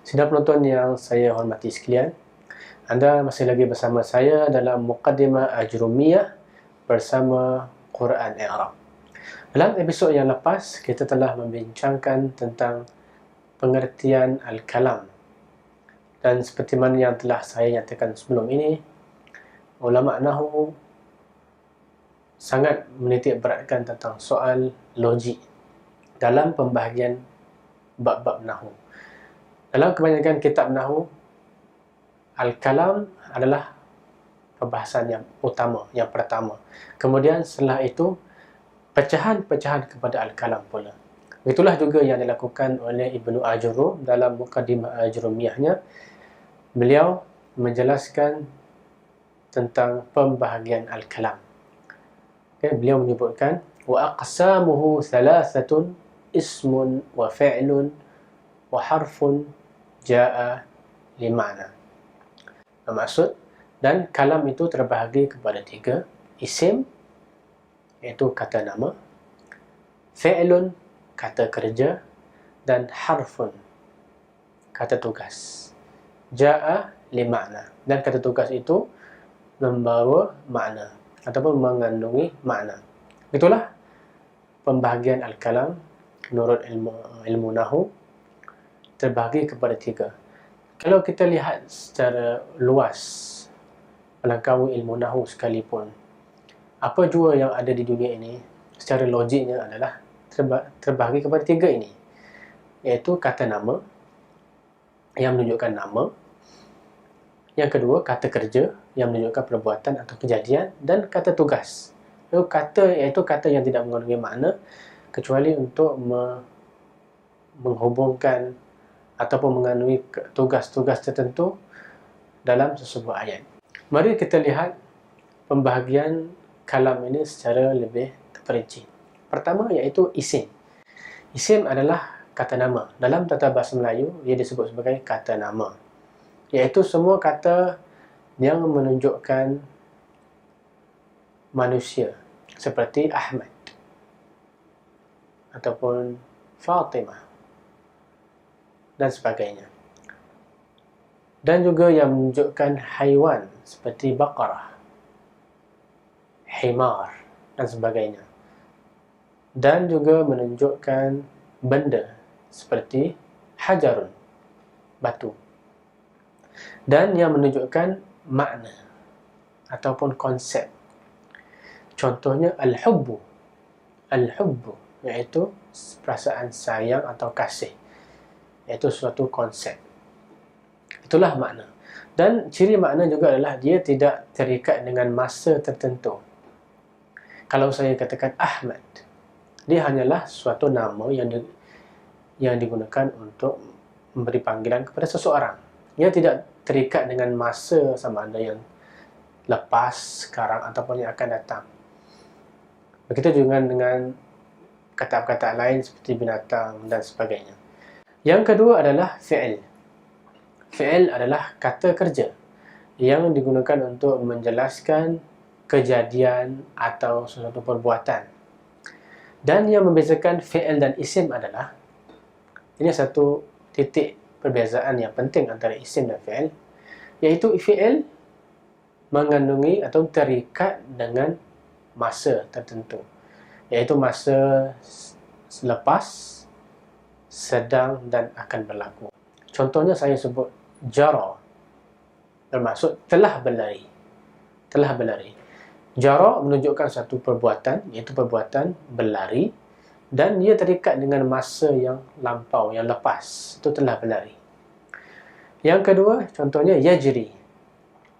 Sidang penonton yang saya hormati sekalian, anda masih lagi bersama saya dalam Muqaddimah Ajrumiyah bersama Quran I'rab. Dalam episod yang lepas, kita telah membincangkan tentang pengertian Al-Kalam. Dan seperti mana yang telah saya nyatakan sebelum ini, ulama' Nahwu sangat menitik beratkan tentang soal logik dalam pembahagian bab-bab Nahwu. Dalam kebanyakan kitab Nahwu, Al-Kalam adalah perbahasan yang utama, yang pertama. Kemudian setelah itu, pecahan-pecahan kepada Al-Kalam pula. Itulah juga yang dilakukan oleh Ibnu Ajurrum dalam Muqaddimah Ajrumiyahnya. Beliau menjelaskan tentang pembahagian Al-Kalam. Okay, beliau menyebutkan, wa aqsamuhu thalathatun ismun wa fi'lun wa harfun ja'a lima'na. Maksud, dan kalam itu terbahagi kepada 3, isim, iaitu kata nama, fi'lun, kata kerja, dan harfun, kata tugas. Ja'a lima'na, dan kata tugas itu membawa makna ataupun mengandungi makna. Itulah pembahagian Al-Kalam menurut ilmu Nahwu, terbahagi kepada 3. Kalau kita lihat secara luas, melangkaui ilmu Nahwu sekalipun, apa jua yang ada di dunia ini, secara logiknya adalah terbahagi kepada 3 ini, iaitu kata nama, yang menunjukkan nama. Yang kedua, kata kerja, yang menunjukkan perbuatan atau kejadian. Dan kata tugas, iaitu kata yang tidak mengandungi makna, kecuali untuk menghubungkan ataupun mengandungi tugas-tugas tertentu dalam sesebuah ayat. Mari kita lihat pembahagian kalam ini secara lebih terperinci. Pertama, iaitu isim. Isim adalah kata nama. Dalam tata bahasa Melayu, ia disebut sebagai kata nama, iaitu semua kata yang menunjukkan manusia, seperti Ahmad ataupun Fatimah dan sebagainya. Dan juga yang menunjukkan haiwan, seperti Baqarah, Himar, dan sebagainya. Dan juga menunjukkan benda, seperti Hajarun, batu. Dan yang menunjukkan makna ataupun konsep. Contohnya Al-Hubbu. Al-Hubbu, iaitu perasaan sayang atau kasih, iaitu suatu konsep. Itulah makna. Dan ciri makna juga adalah dia tidak terikat dengan masa tertentu. Kalau saya katakan Ahmad, dia hanyalah suatu nama yang digunakan untuk memberi panggilan kepada seseorang. Ia tidak terikat dengan masa sama ada yang lepas, sekarang, ataupun yang akan datang. Begitu juga dengan kata-kata lain seperti binatang dan sebagainya. Yang kedua adalah fi'il. Fi'il adalah kata kerja yang digunakan untuk menjelaskan kejadian atau sesuatu perbuatan. Dan yang membezakan fi'il dan isim adalah, ini satu titik perbezaan yang penting antara isim dan fi'il, iaitu fi'il mengandungi atau terikat dengan masa tertentu, iaitu masa selepas, sedang, dan akan berlaku. Contohnya saya sebut jara, bermaksud telah berlari. Telah berlari. Jara menunjukkan satu perbuatan, iaitu perbuatan berlari, dan dia terikat dengan masa yang lampau, yang lepas. Itu telah berlari. Yang kedua, contohnya yajri.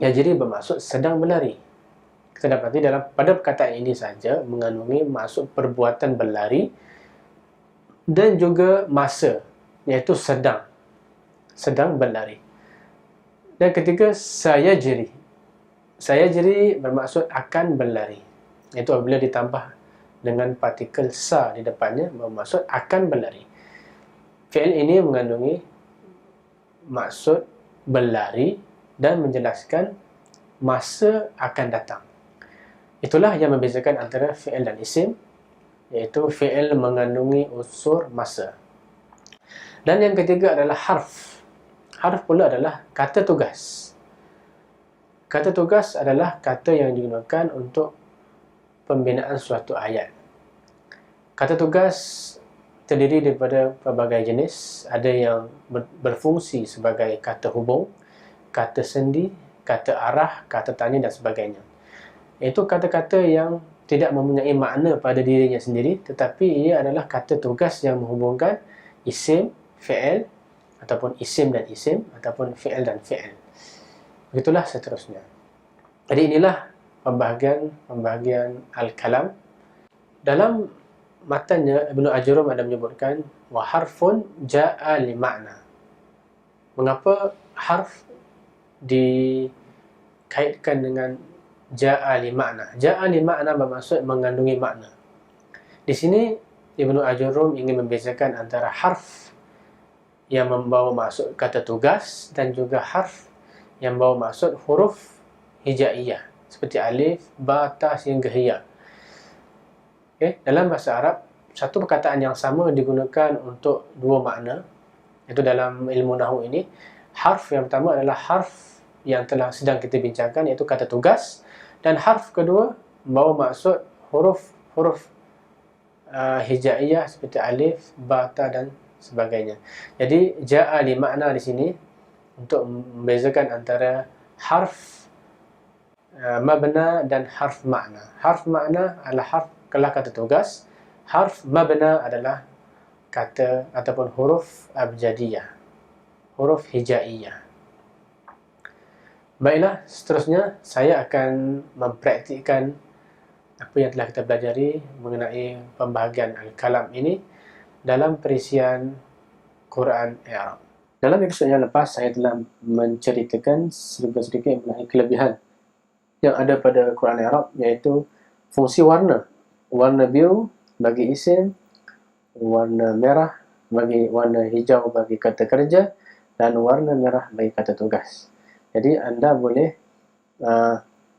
Yajri bermaksud sedang berlari. Kita dapati pada perkataan ini saja mengandungi maksud perbuatan berlari dan juga masa, iaitu sedang berlari. Dan ketiga, sayajri. Sayajri bermaksud akan berlari, iaitu apabila ditambah dengan partikel sa di depannya, bermaksud akan berlari. Fi'il ini mengandungi maksud berlari dan menjelaskan masa akan datang. Itulah yang membezakan antara fi'il dan isim, iaitu fi'il mengandungi unsur masa. Dan yang ketiga adalah harf. Harf pula adalah kata tugas. Kata tugas adalah kata yang digunakan untuk pembinaan suatu ayat. Kata tugas terdiri daripada pelbagai jenis. Ada yang berfungsi sebagai kata hubung, kata sendi, kata arah, kata tanya dan sebagainya. Itu kata-kata yang tidak mempunyai makna pada dirinya sendiri, tetapi ia adalah kata tugas yang menghubungkan isim, fi'il, ataupun isim dan isim, ataupun fi'il dan fi'il. Begitulah seterusnya. Jadi inilah pembahagian al-kalam. Dalam matanya Ibnu Ajurum ada menyebutkan wa harfun ja'a li makna. Mengapa harf dikaitkan dengan ja'a li makna? Ja'a li makna bermaksud mengandungi makna. Di sini Ibnu Ajurum ingin membezakan antara harf yang membawa maksud kata tugas dan juga harf yang membawa maksud huruf hijaiyah seperti alif, ba, ta sehingga ya. Dalam bahasa Arab, satu perkataan yang sama digunakan untuk dua makna. Itu dalam ilmu nahwu ini. Harf yang pertama adalah harf yang sedang kita bincangkan, iaitu kata tugas, dan harf kedua membawa maksud huruf hijaiyah seperti alif, ba, ta dan sebagainya. Jadi ja'a li makna di sini untuk membezakan antara harf mabna dan harf makna. Harf makna adalah kata tugas. Harf mabna adalah kata ataupun huruf abjadiyah, huruf hijaiyah. Baiklah, seterusnya saya akan mempraktikkan apa yang telah kita pelajari mengenai pembahagian al-kalam ini dalam perisian Quran Arab. Dalam episod yang lepas, saya telah menceritakan sedikit mengenai kelebihan yang ada pada Quran Arab, iaitu fungsi warna. Warna biru bagi isim, warna merah bagi warna hijau bagi kata kerja, dan warna merah bagi kata tugas. Jadi anda boleh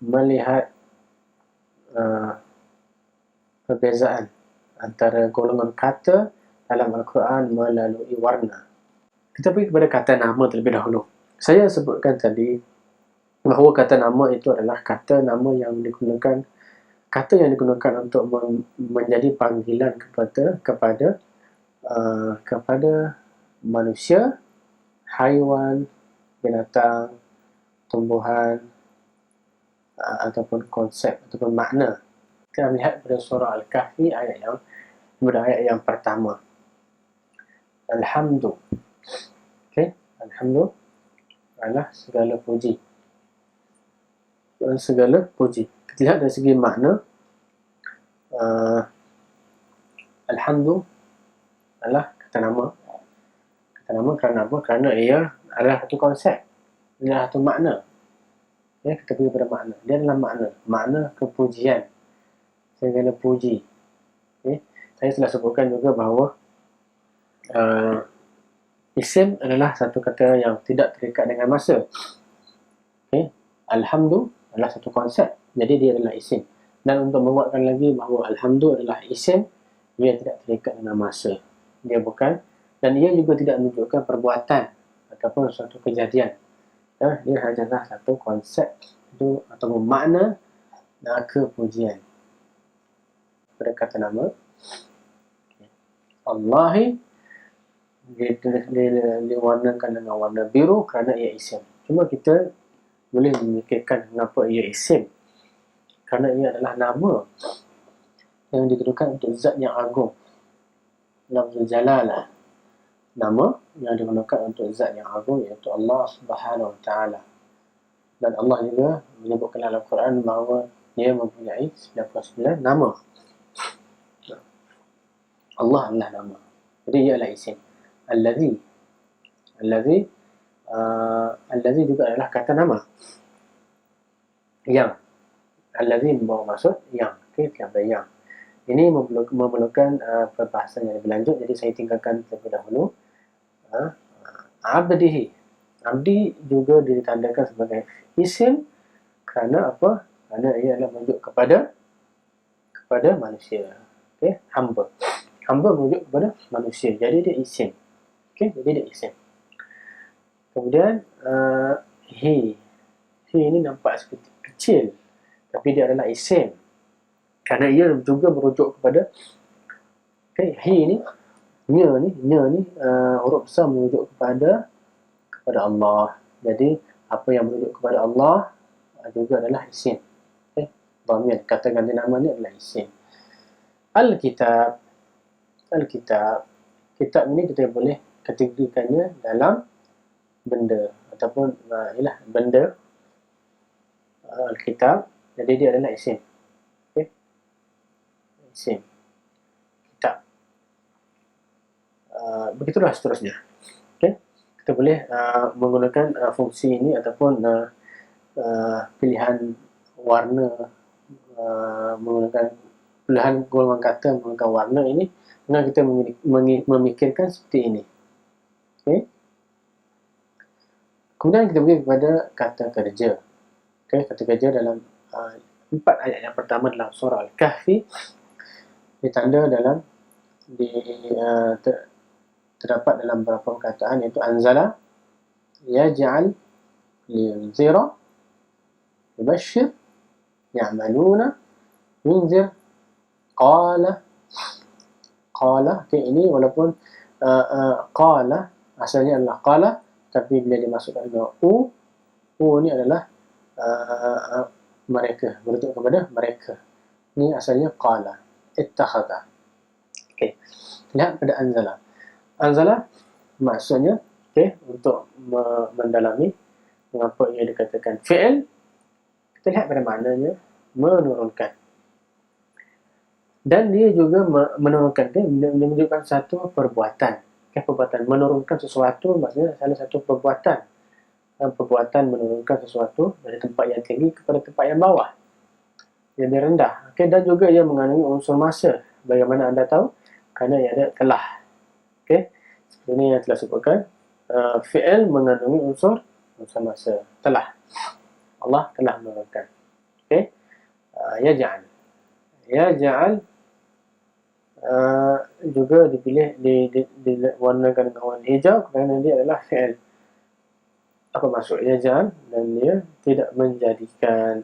melihat perbezaan antara golongan kata dalam Al-Quran melalui warna. Kita pergi kepada kata nama terlebih dahulu. Saya sebutkan tadi bahawa kata nama itu adalah kata nama yang digunakan, kata yang digunakan untuk menjadi panggilan kepada manusia, haiwan, binatang, tumbuhan, ataupun konsep ataupun makna. Kita melihat pada surah Al-Kahfi ayat yang pertama. Alhamdu. Alhamdu adalah segala puji. Segala puji. Kita lihat dari segi makna, Alhamdu adalah kata nama. Kata nama kerana apa? Kerana ia adalah satu konsep, ia adalah satu makna. Kita pergi pada makna. Dia adalah makna. Makna kepujian. Segala puji. Saya telah sebutkan juga bahawa isim adalah satu kata yang tidak terikat dengan masa. Alhamdu adalah satu konsep, jadi dia adalah isim. Dan untuk menguatkan lagi bahawa Alhamdu adalah isim, dia tidak terikat dengan masa. Dia bukan, dan ia juga tidak menunjukkan perbuatan ataupun suatu kejadian. Dia hanyalah satu konsep itu atau makna kepujian. Pada kata nama Allahi diwarnakan dengan warna biru kerana ia isim. Cuma kita boleh memikirkan kenapa ia isim, kerana ia adalah nama yang digunakan untuk zat yang agung, lafzul jalalah, nama yang digunakan untuk zat yang agung, iaitu Allah Subhanahu Wa Taala. Dan Allah juga menyebutkan dalam Al-Quran bahawa dia mempunyai 99 nama. Allah adalah nama, jadi ia adalah isim. Allazi juga adalah kata nama. Yang allazi membawa maksud yang. Kata yang ini memerlukan perbahasan yang lebih lanjut, jadi saya tinggalkan terlebih dahulu. Abdihi, abdi juga ditandakan sebagai isim kerana apa? Kerana ia adalah merujuk kepada manusia. Hamba merujuk kepada manusia, jadi dia isim. Jadi dia isim. Kemudian he ini nampak seperti kecil, tapi dia adalah isim kerana ia juga merujuk kepada he ni, nya ni huruf besar merujuk kepada Allah. Jadi apa yang merujuk kepada Allah juga adalah isim. Dhamir, kata ganti nama ni adalah isim. Alkitab, kitab ini kita boleh kategorikannya dalam benda ataupun benda. Alkitab, jadi dia adalah isim. Isim kitab. Begitulah seterusnya. Kita boleh menggunakan fungsi ini ataupun pilihan warna, menggunakan pilihan golongan kata menggunakan warna ini dengan kita memikirkan seperti ini. Kemudian kita pergi kepada kata kerja. Kata kerja dalam 4 ayat yang pertama dalam surah Al-Kahfi ditanda dalam terdapat dalam beberapa perkataan, iaitu anzala, yaj'al, liyunzira, yubashshir, ya'maluna, yunzir, qala. Ini walaupun qala asalnya adalah qala, tapi bila dimasukkan dengan u ni adalah mereka, merujuk kepada mereka. Ini asalnya qala, ittakhadha. Lihat pada anzala. Anzala maksudnya untuk mendalami mengapa ia dikatakan fi'il. Kita lihat pada maknanya menurunkan. Dan dia juga menurunkan, menunjukkan satu perbuatan. Perbuatan menurunkan sesuatu maksudnya salah satu perbuatan. Perbuatan menurunkan sesuatu dari tempat yang tinggi kepada tempat yang bawah, yang lebih rendah. Dan juga ia mengandungi unsur masa. Bagaimana anda tahu? Kerana ia ada telah. Seperti ini yang telah sebutkan. Fi'il mengandungi unsur masa. Telah. Allah telah menurunkan. Yaj'al. Yaj'al juga dipilih, diwarnakan dengan warna hijau kerana dia adalah fi'il. Apa maksud yaj'al? Dan dia tidak menjadikan.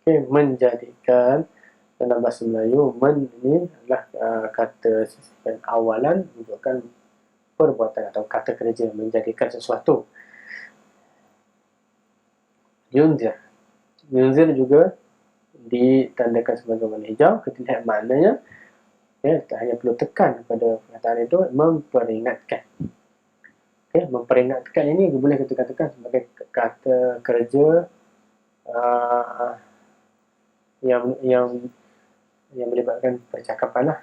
Menjadikan dalam bahasa Melayu, men ini adalah kata awalan menunjukkan perbuatan atau kata kerja, menjadikan sesuatu. Yunzir juga ditandakan sebagai warna hijau. Kita lihat maknanya, kita hanya perlu tekan pada perkataan itu, memperingatkan. Memperingatkan ini boleh kita katakan sebagai kata kerja yang melibatkan percakapan lah.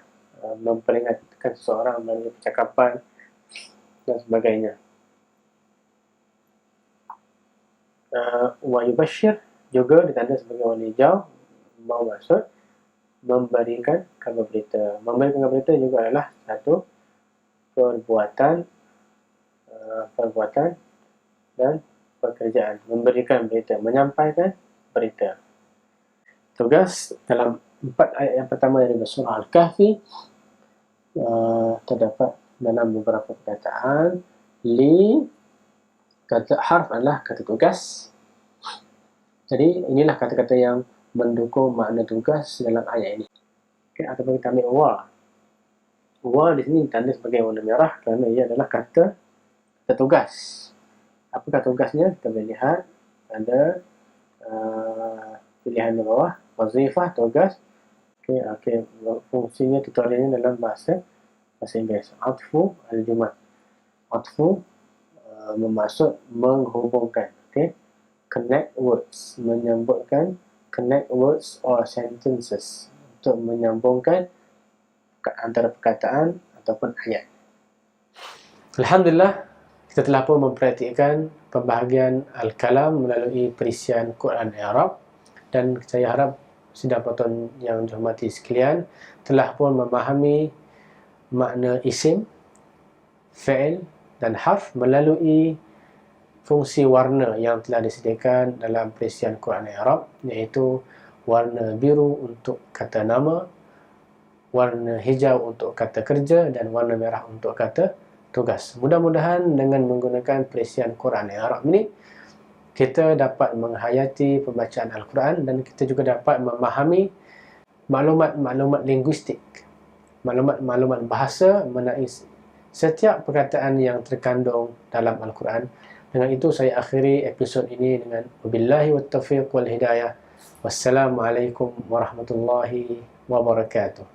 Memperingatkan seseorang melalui percakapan dan sebagainya. Wa yubashshir juga ditanda sebagai warna hijau, maksud memberikan kabar berita. Memberikan kabar berita juga adalah satu perbuatan dan pekerjaan. Memberikan berita, menyampaikan berita. Tugas dalam 4 ayat yang pertama dari surah Al-Kahfi terdapat dalam beberapa perkataan. Kata harf adalah kata tugas. Jadi inilah kata-kata yang mendukung makna tugas dalam ayat ini. Ataupun kita ambil wa. Wa di sini ditanda sebagai warna merah kerana ia adalah kata tugas. Apakah tugasnya? Kita boleh lihat ada pilihan di bawah. Wazifah, tugas. Fungsinya tutorialnya dalam bahasa Inggeris. Atfu al-jumat. Atfu bermaksud menghubungkan. Connect words, menyambungkan. Connect words or sentences, untuk menyambungkan antara perkataan ataupun ayat. Alhamdulillah, kita telah pun memperhatikan pembahagian Al-Kalam melalui perisian Quran Arab, dan saya harap sidang penonton yang dihormati sekalian telah pun memahami makna isim, fi'il dan harf melalui fungsi warna yang telah disediakan dalam perisian Quran Arab, iaitu warna biru untuk kata nama, warna hijau untuk kata kerja, dan warna merah untuk kata tugas. Mudah-mudahan dengan menggunakan perisian Quran yang Arab ini, kita dapat menghayati pembacaan Al-Quran dan kita juga dapat memahami maklumat-maklumat linguistik, maklumat-maklumat bahasa mengenai setiap perkataan yang terkandung dalam Al-Quran. Dengan itu saya akhiri episod ini dengan wabillahi wattaufiq wal hidayah. Wassalamualaikum warahmatullahi wabarakatuh.